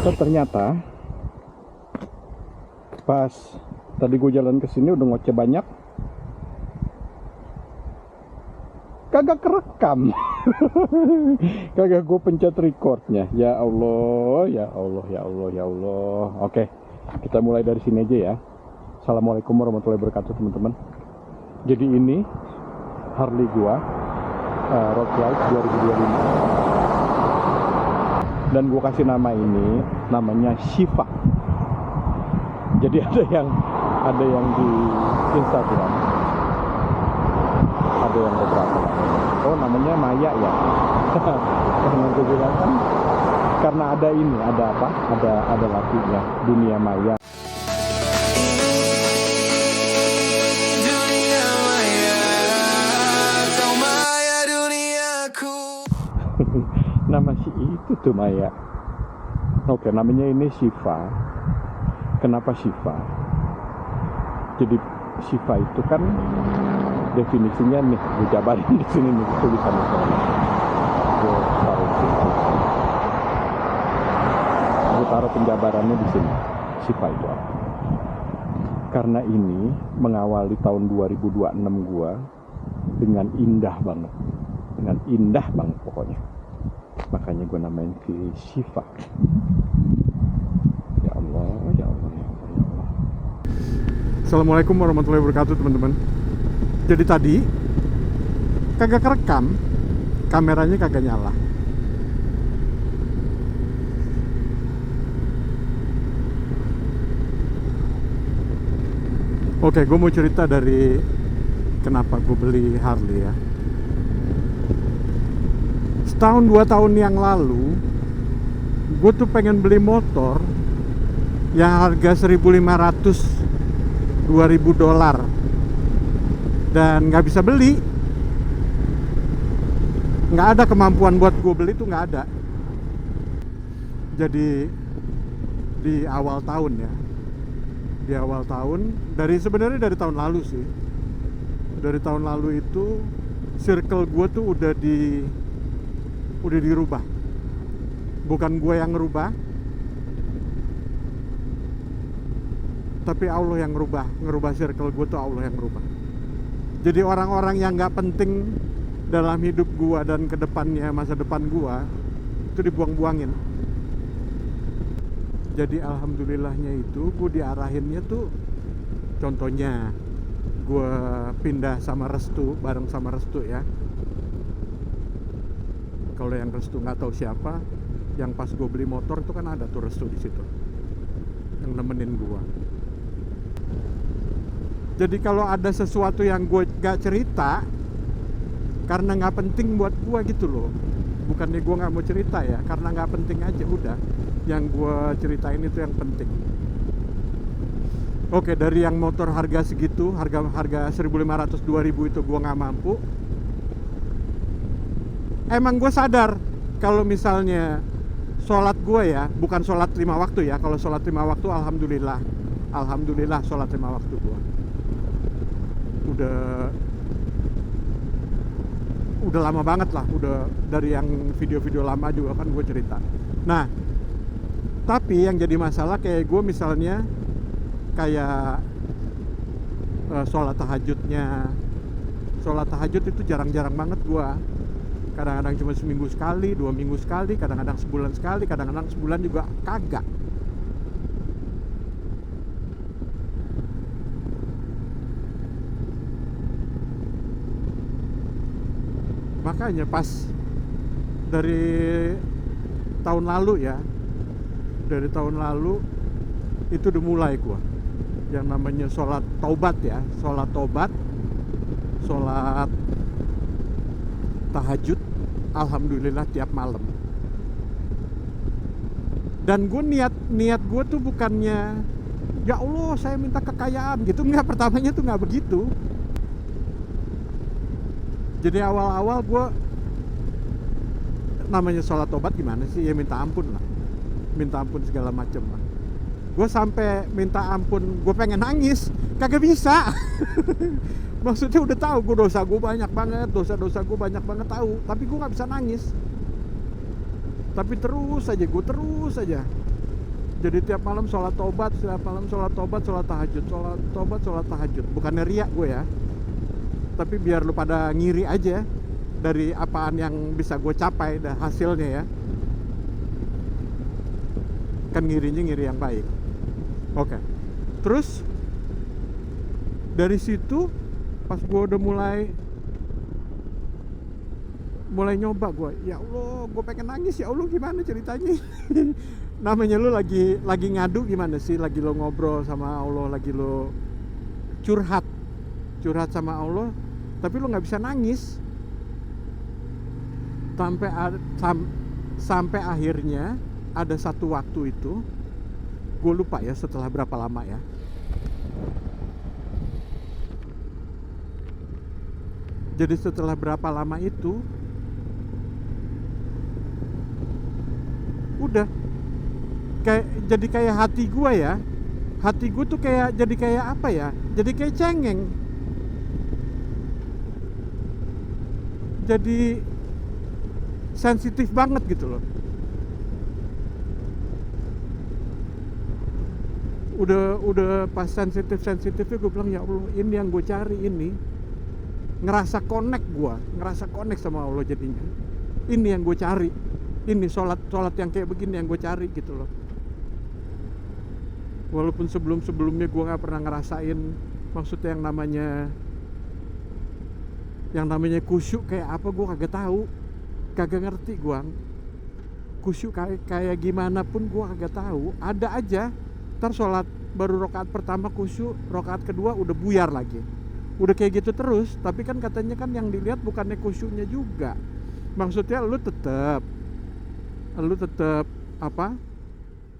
Ternyata pas tadi gue jalan ke sini udah ngoceh banyak, kagak kerekam. Kagak gue pencet recordnya. Ya Allah, ya Allah, ya Allah, ya Allah. Oke, kita mulai dari sini aja ya. Assalamualaikum warahmatullahi wabarakatuh teman-teman. Jadi ini Harley gua, Road Glide 2025. Dan gue kasih nama ini, namanya Shiva. Jadi ada yang di Instagram, ada yang beberapa. Oh, namanya Maya ya. Karena gue bilang kan, karena ada ini, ada apa? Ada lagunya Dunia Maya. Nama si itu tuh Maya. Oke, namanya ini Shiva. Kenapa Shiva? Jadi Shiva itu kan definisinya nih, gue jabarin di sini nih tulisannya. Gue taruh di sini. Gue taruh penjabarannya di sini. Shiva itu apa? Karena ini mengawali tahun 2026 gue dengan indah banget. Dengan indah banget pokoknya. Makanya gue namain ke Shiva. Ya Allah, ya Allah, ya Allah, ya Allah. Assalamualaikum warahmatullahi wabarakatuh teman-teman. Jadi tadi kagak kerekam, kameranya kagak nyala. Oke, gue mau cerita dari kenapa gue beli Harley ya. Setahun 2 tahun yang lalu gue tuh pengen beli motor yang harga 1.500 $2.000 dan nggak bisa beli, nggak ada kemampuan buat gue beli tuh, nggak ada. Jadi di awal tahun ya, di awal tahun, sebenarnya dari tahun lalu sih, dari tahun lalu itu circle gue tuh udah dirubah. Bukan gue yang ngerubah, tapi Allah yang ngerubah circle gue tuh, Allah yang ngerubah. Jadi orang-orang yang gak penting dalam hidup gue dan kedepannya, masa depan gue, itu dibuang-buangin. Jadi alhamdulillahnya itu gue diarahinnya tuh, contohnya gue pindah sama Restu, bareng sama Restu ya. Kalau yang Restu nggak tahu siapa, yang pas gue beli motor itu kan ada tuh Restu di situ, yang nemenin gue. Jadi kalau ada sesuatu yang gue nggak cerita, karena nggak penting buat gue gitu loh. Bukannya gue nggak mau cerita ya, karena nggak penting aja udah. Yang gue ceritain itu yang penting. Oke, dari yang motor harga segitu, harga 1.500 2.000 itu gue nggak mampu. Emang gue sadar kalau misalnya sholat gue ya, bukan sholat 5 waktu ya. Kalau sholat 5 waktu alhamdulillah sholat 5 waktu gue udah lama banget lah, udah dari yang video-video lama juga kan gue cerita. Nah, tapi yang jadi masalah kayak gue misalnya kayak sholat tahajud itu jarang-jarang banget gue. Kadang-kadang cuma seminggu sekali, 2 minggu sekali, kadang-kadang sebulan sekali, kadang-kadang sebulan juga kagak. Makanya pas dari tahun lalu ya, dari tahun lalu itu udah mulai gua yang namanya sholat taubat ya, sholat tobat, sholat tahajud, alhamdulillah tiap malam. Dan gue niat gue tuh bukannya ya Allah saya minta kekayaan gitu, enggak, pertamanya tuh nggak begitu. Jadi awal-awal gue namanya sholat tobat gimana sih ya, minta ampun lah, minta ampun segala macem lah. Gue sampai minta ampun, gue pengen nangis, kagak bisa. Maksudnya udah tahu gue dosa gue banyak banget, dosa-dosa gue banyak banget tahu, tapi gue nggak bisa nangis. Tapi terus aja. Jadi tiap malam sholat tobat, setiap malam sholat tobat, sholat tahajud, sholat tobat, sholat tahajud. Bukannya riak gue ya, tapi biar lu pada ngiri aja dari apaan yang bisa gue capai dan hasilnya ya. Kan ngirinya ngiri yang baik. Oke. Terus dari situ pas gue udah mulai nyoba, gue ya Allah, gue pengen nangis, ya Allah gimana ceritanya. Namanya lu lagi ngadu gimana sih, lagi lo ngobrol sama Allah, lagi lo curhat sama Allah, tapi lo nggak bisa nangis sampai akhirnya ada satu waktu itu, gue lupa ya setelah berapa lama ya. Jadi setelah berapa lama itu, udah jadi kayak hati gue tuh jadi kayak apa ya, jadi kayak cengeng, jadi sensitif banget gitu loh. Udah pas sensitifnya gue bilang, ya Allah, ini yang gue cari, ini ngerasa connect sama Allah jadinya. Ini yang gue cari, ini sholat yang kayak begini yang gue cari gitu loh. Walaupun sebelumnya gue nggak pernah ngerasain, maksudnya yang namanya khusyuk kayak apa, gue kagak ngerti gue. Khusyuk kayak gimana pun gue kagak tahu. Ada aja, ntar sholat baru rakaat pertama khusyuk, rakaat kedua udah buyar lagi, udah kayak gitu terus. Tapi kan katanya kan yang dilihat bukannya khusyuknya juga, maksudnya lu tetap apa,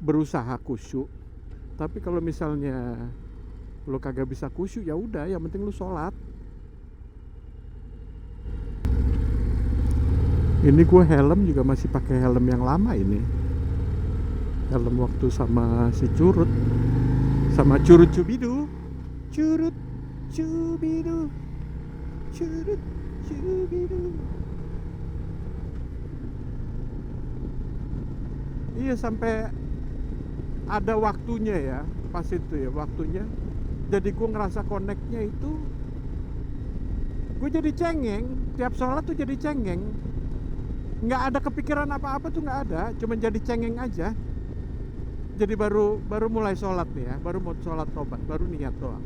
berusaha khusyuk. Tapi kalau misalnya lu kagak bisa khusyuk, ya udah, yang penting lu sholat. Ini gue helm juga masih pakai helm yang lama ini, helm waktu sama si Curut, sama Curut Cubidu. Iya, sampai ada waktunya ya, pas itu ya waktunya. Jadi gue ngerasa connect-nya itu, gue jadi cengeng, tiap sholat tuh jadi cengeng. Nggak ada kepikiran apa-apa tuh, nggak ada, cuma jadi cengeng aja. Jadi baru mulai sholat nih ya, baru mau sholat tobat, baru niat doang,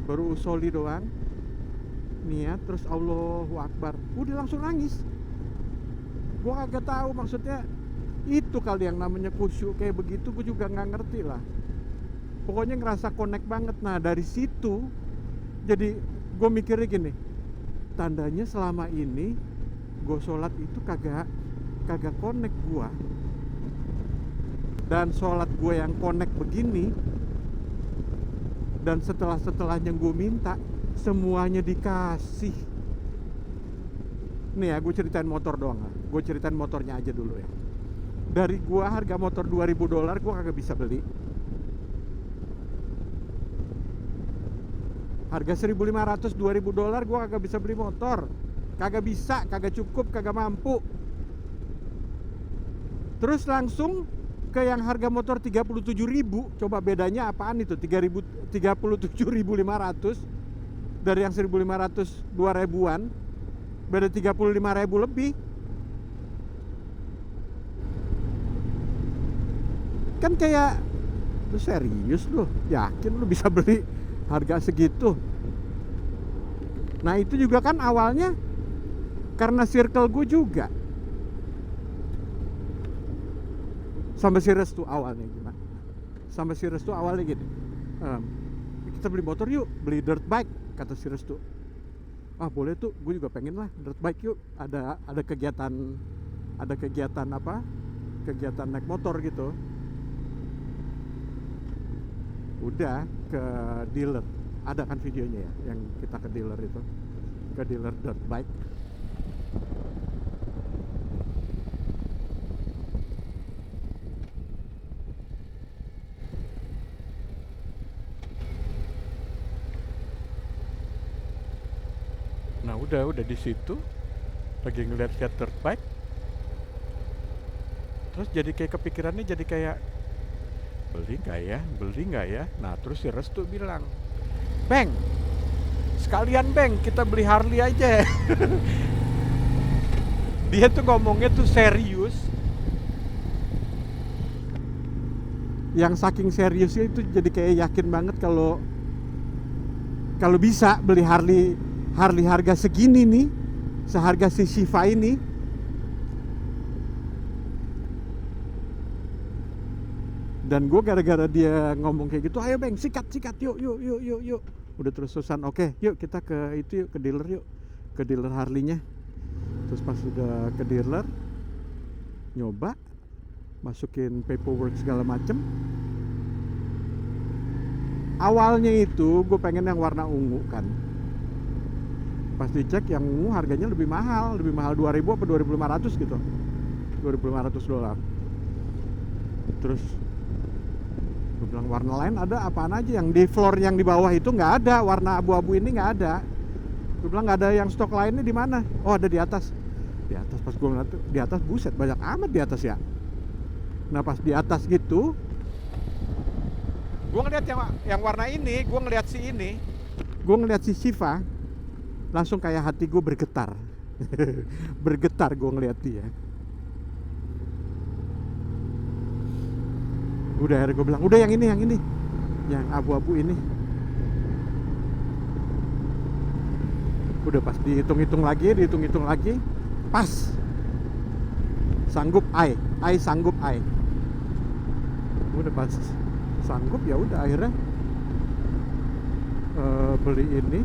baru usoli doang, niat, terus Allahu Akbar, udah langsung nangis. Gue kagak tahu maksudnya itu kali yang namanya khusyuk kayak begitu, gue juga nggak ngerti lah. Pokoknya ngerasa connect banget. Nah dari situ jadi gue mikirnya gini, tandanya selama ini gue sholat itu kagak connect gue. Dan sholat gue yang connect begini, dan setelahnya gue minta, semuanya dikasih. Nih ya, gue ceritain motor doang lah. Gue ceritain motornya aja dulu ya. Dari gue harga motor $2.000 gue kagak bisa beli. Harga $1.500, $2.000 gue kagak bisa beli motor. Kagak bisa, kagak cukup, kagak mampu. Terus langsung ke yang harga motor 37.000. Coba bedanya apaan itu? 37.500 dari yang 1.500 2.000-an, beda 35.000 lebih. Kan kayak, lu serius lu? Yakin lu bisa beli harga segitu? Nah itu juga kan awalnya karena circle gue juga sama si Restu awalnya. Gimana? Sama si Restu awalnya gini, kita beli motor yuk, beli dirt bike, kata si Restu. Ah boleh tuh, gue juga pengen lah dirt bike yuk. Ada kegiatan apa? Kegiatan naik motor gitu. Udah ke dealer, ada kan videonya ya, yang kita ke dealer itu, ke dealer dirt bike. Nah udah di situ lagi ngeliat dirt bike, terus jadi kayak kepikirannya, jadi kayak beli nggak ya. Nah terus si Restu bilang, Beng, sekalian Beng, kita beli Harley aja. Dia tuh ngomongnya tuh serius. Yang saking seriusnya itu jadi kayak yakin banget kalau bisa beli Harley harga segini nih, seharga si Shiva ini. Dan gue gara-gara dia ngomong kayak gitu, ayo Beng, sikat, yuk. Udah terus-terusan, oke, yuk kita ke itu, yuk ke dealer, yuk ke dealer Harley-nya. Terus pas udah ke dealer, nyoba, masukin paperwork segala macem. Awalnya itu gue pengen yang warna ungu kan. Pas dicek yang ungu harganya lebih mahal 2.000 apa 2.500 gitu, $2.500. Terus gue bilang warna lain ada apaan aja, yang di floor yang di bawah itu nggak ada, warna abu-abu ini nggak ada. Gue bilang nggak ada yang stok lainnya, di mana? Oh ada di atas. Pas gue ngeliat di atas, buset banyak amat di atas ya. Nah pas di atas gitu, gue ngeliat yang warna ini, gue ngeliat si Shiva, langsung kayak hati gue bergetar. Bergetar gue ngeliat dia. Udah akhirnya gue bilang, udah yang ini, yang abu-abu ini. Udah pas dihitung-hitung lagi, pas. Sanggup sanggup. Udah pas sanggup, ya udah akhirnya beli ini.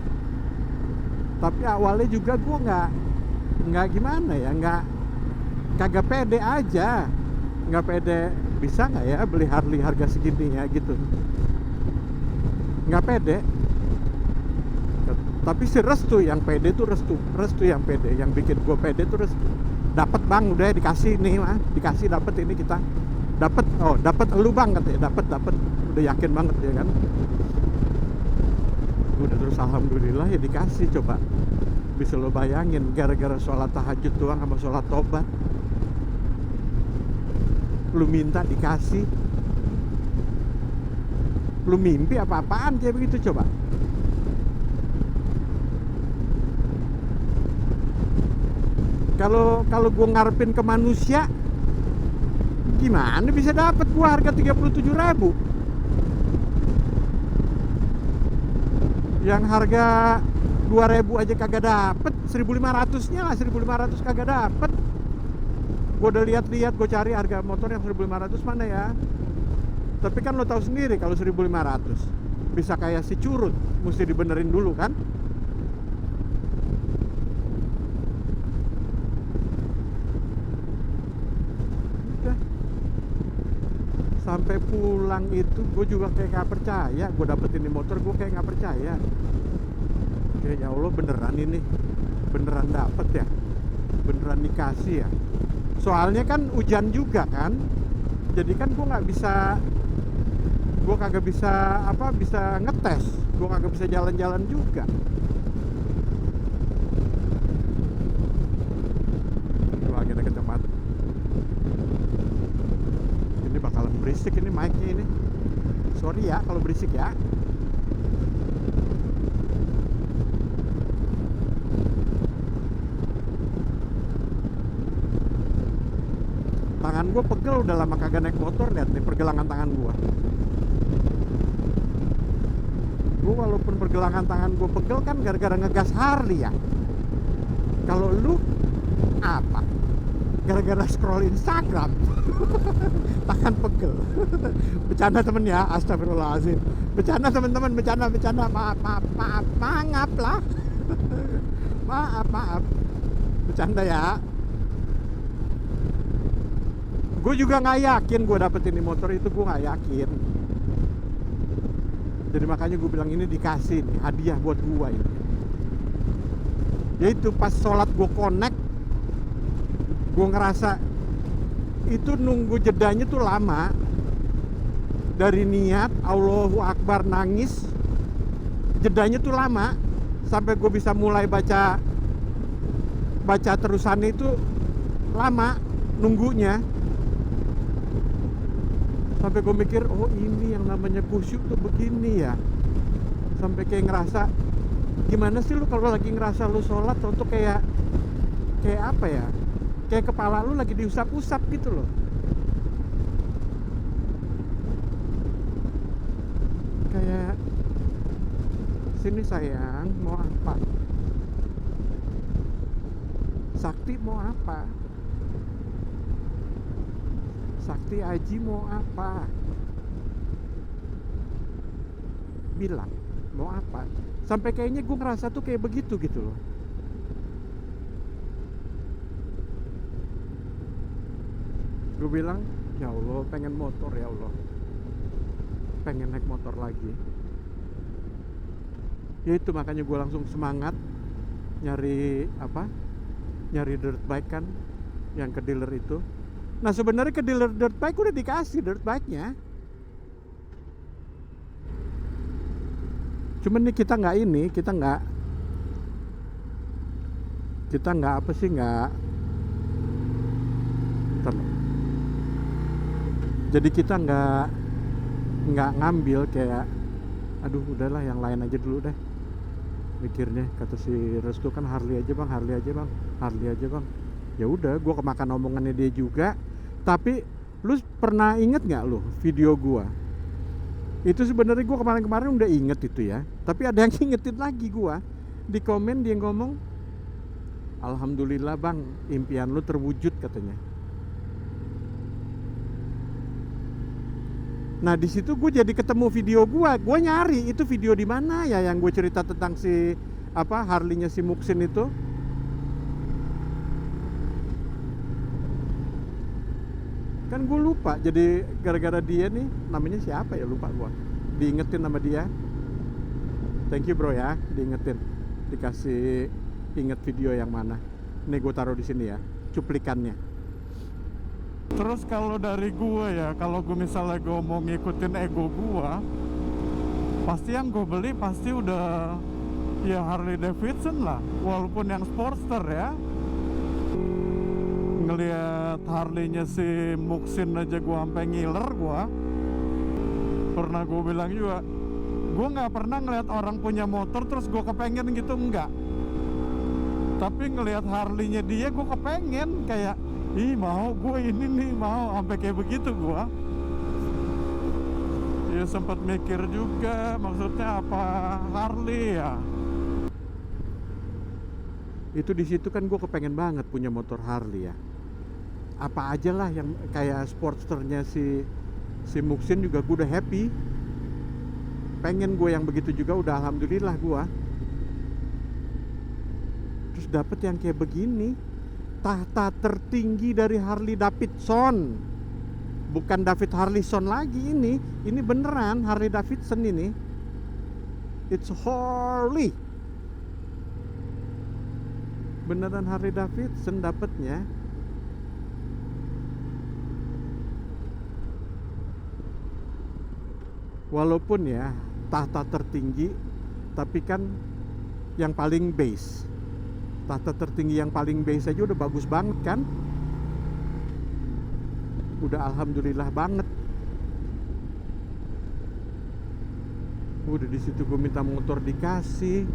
Tapi awalnya juga gue nggak gimana ya, kagak pede aja, nggak pede. Bisa nggak ya beli Harley harga segini ya gitu, nggak pede. Tapi si Restu yang pede tuh, Restu yang pede, yang bikin gue pede tuh Restu. Dapat Bang, udah dikasih nih mah, dapat ini, kita dapat elu Bang katanya, dapat udah yakin banget ya kan. Udah terus alhamdulillah ya dikasih. Coba bisa lo bayangin, gara-gara sholat tahajud doang sama sholat tobat, lu minta dikasih. Lu mimpi apa-apaan kayak begitu coba. Kalau gue ngarepin ke manusia, gimana bisa dapat gua harga 37.000? Yang harga 2.000 aja kagak dapet, 1.500-nya lah, 1.500 kagak dapet. Gue udah lihat-lihat, gue cari harga motor yang 1.500 mana ya. Tapi kan lo tahu sendiri kalau 1.500 bisa kayak si curut, mesti dibenerin dulu kan. Udah. Sampai pulang itu gue juga kayak nggak percaya, gue dapetin ini motor, gue kayak nggak percaya. Kayak ya Allah, beneran ini, beneran dapet ya, beneran dikasih ya. Soalnya kan hujan juga kan, jadi kan gue nggak bisa, gue kagak bisa bisa ngetes, gue kagak bisa jalan-jalan juga. Itu akhirnya kecemat. Ini bakalan berisik ini mic-nya ini. Sorry ya kalau berisik ya. Tangan gue pegel, udah lama kagak naik motor. Lihat nih pergelangan tangan gue. Gue walaupun pergelangan tangan gue pegel kan gara-gara ngegas Harley ya. Kalau lu apa? Gara-gara scroll Instagram. Tangan pegel. Bercanda temen ya, astagfirullahaladzim. Bercanda teman-teman, bercanda. Maaf lah. Maaf. Bercanda ya. Gue juga nggak yakin gue dapetin ini motor itu, gue nggak yakin. Jadi makanya gue bilang ini dikasih nih, hadiah buat gue ini. Yaitu pas sholat gue connect, gue ngerasa itu nunggu jedanya tuh lama. Dari niat Allahu Akbar nangis, jedanya tuh lama. Sampai gue bisa mulai baca terusannya itu lama nunggunya. Sampai gue mikir, oh ini yang namanya khusyuk tuh begini ya. Sampai kayak ngerasa, gimana sih lu kalau lagi ngerasa lu sholat tuh kayak apa ya, kayak kepala lu lagi diusap-usap gitu loh. Kayak, sini sayang, mau apa? Sakti mau apa? Sakti Aji mau apa? Bilang mau apa? Sampai kayaknya gue ngerasa tuh kayak begitu gitu loh. Gue bilang, ya Allah pengen motor, ya Allah pengen naik motor lagi. Ya itu makanya gue langsung semangat nyari apa, nyari dirt bike kan, yang ke dealer itu. Nah sebenarnya ke dealer dirt bike udah dikasih dirt bike-nya, cuman nih kita nggak apa sih, nggak, jadi kita nggak ngambil, kayak aduh udahlah yang lain aja dulu deh mikirnya. Kata si Restu kan Harley aja bang, ya udah gue kemakan omongannya dia juga. Tapi lu pernah inget nggak lu video gue itu? Sebenarnya gue kemarin udah inget itu ya, tapi ada yang ingetin lagi gue di komen. Dia ngomong, alhamdulillah bang, impian lu terwujud katanya. Nah di situ gue jadi ketemu video gue nyari itu video di mana ya yang gue cerita tentang si apa Harley-nya si Muxin itu. Kan gue lupa, jadi gara-gara dia nih, namanya siapa ya, lupa gue, diingetin nama dia. Thank you bro ya, diingetin, dikasih inget video yang mana. Nih gue taruh di sini ya, cuplikannya. Terus kalau dari gue ya, kalau gue misalnya gue mau ngikutin ego gue, pasti yang gue beli pasti udah ya Harley Davidson lah, walaupun yang Sportster ya. Ngelihat Harley-nya si Muxin aja gue sampai ngiler. Gue pernah gue bilang juga, gue nggak pernah ngelihat orang punya motor terus gue kepengen gitu, enggak. Tapi ngelihat Harley-nya dia gue kepengen, kayak ih mau gue ini nih, mau, sampai kayak begitu gue. Ya sempat mikir juga, maksudnya apa Harley ya. Itu di situ kan gue kepengen banget punya motor Harley ya. Apa aja lah yang kayak Sportsternya si Muxin juga gue udah happy. Pengen gue yang begitu juga udah alhamdulillah gue. Terus dapet yang kayak begini, tahta tertinggi dari Harley Davidson. Bukan David Harlison lagi ini beneran Harley Davidson ini. It's Harley. Beneran Harley Davidson dapetnya. Walaupun ya tahta tertinggi, tapi kan yang paling base. Tahta tertinggi yang paling base aja udah bagus banget kan. Udah alhamdulillah banget. Udah di situ gue minta motor dikasih.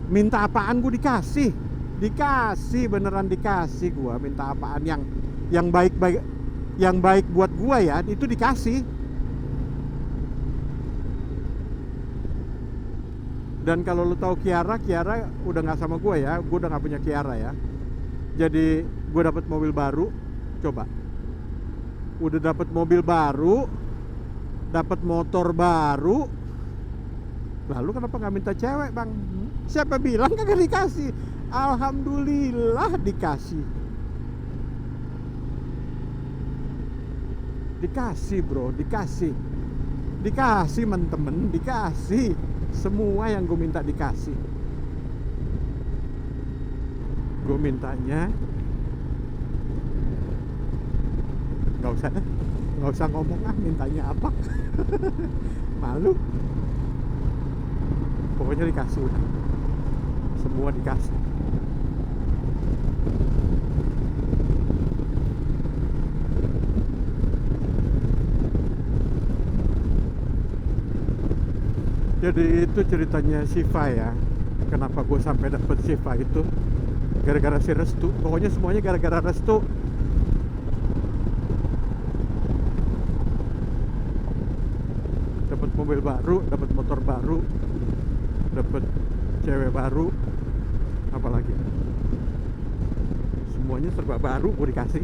Minta apaan gue dikasih. Dikasih, beneran dikasih gue. Minta apaan yang baik buat gue ya, itu dikasih. Dan kalau lu tahu Kiara udah nggak sama gue ya, gue udah nggak punya Kiara ya. Jadi gue dapet mobil baru, coba. Udah dapet mobil baru, dapet motor baru. Lalu kenapa nggak minta cewek bang? Siapa bilang kagak dikasih? Alhamdulillah dikasih. Dikasih bro, dikasih. Dikasih temen-temen, dikasih. Semua yang gue minta dikasih. Gue mintanya nggak usah ngomong mintanya apa. Malu. Pokoknya dikasih udah. Semua dikasih. Jadi itu ceritanya Siva ya. Kenapa gue sampai dapet Siva itu gara-gara si Restu. Pokoknya semuanya gara-gara Restu. Dapat mobil baru, dapat motor baru, dapat cewek baru, apalagi semuanya serba baru gue dikasih.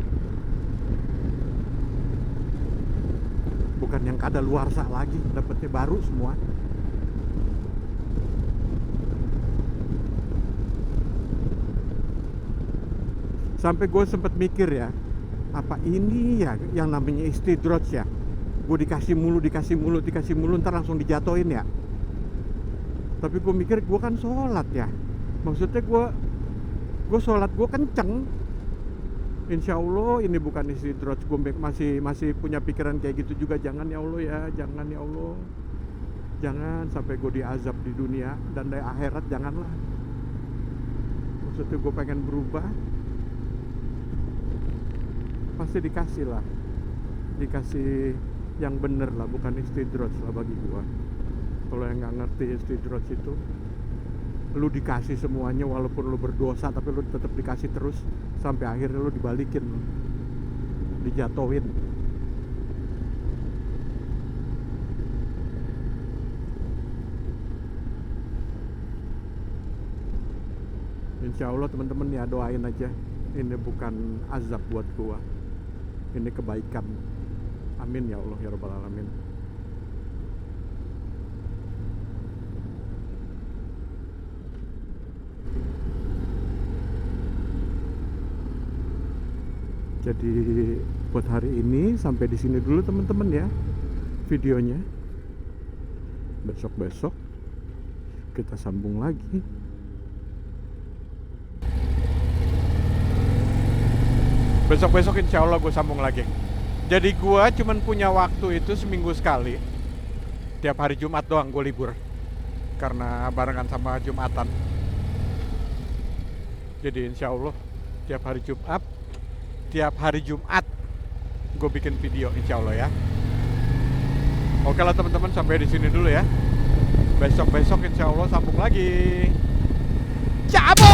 Bukan yang kadaluarsa lagi, dapetnya baru semua. Sampai gue sempet mikir ya, apa ini ya yang namanya istidroj ya? Gue dikasih mulu, ntar langsung dijatoin ya. Tapi gue mikir gue kan sholat ya. Maksudnya gue sholat gue kenceng. Insya Allah ini bukan istidroj. Gue masih punya pikiran kayak gitu juga. Jangan ya Allah ya, jangan ya Allah. Jangan sampai gue diazab di dunia dan di akhirat, janganlah. Maksudnya gue pengen berubah. Pasti dikasih lah, dikasih yang bener lah, bukan istidroj lah bagi gua. Kalau yang nggak ngerti istidroj itu, lu dikasih semuanya walaupun lu berdosa, tapi lu tetap dikasih terus sampai akhirnya lu dibalikin, dijatoin. Insya Allah teman-teman ya, doain aja. Ini bukan azab buat gua. Ini kebaikan. Amin ya Allah ya Rabbal Alamin. Jadi buat hari ini sampai di sini dulu teman-teman ya videonya. Besok-besok kita sambung lagi. Besok-besok insya Allah gue sambung lagi. Jadi gue cuman punya waktu itu seminggu sekali. Tiap hari Jumat doang gue libur, karena barengan sama Jumatan. Jadi insya Allah tiap hari Jumat gue bikin video insya Allah ya. Oke lah teman-teman, sampai di sini dulu ya. Besok-besok insya Allah sambung lagi. Cabut!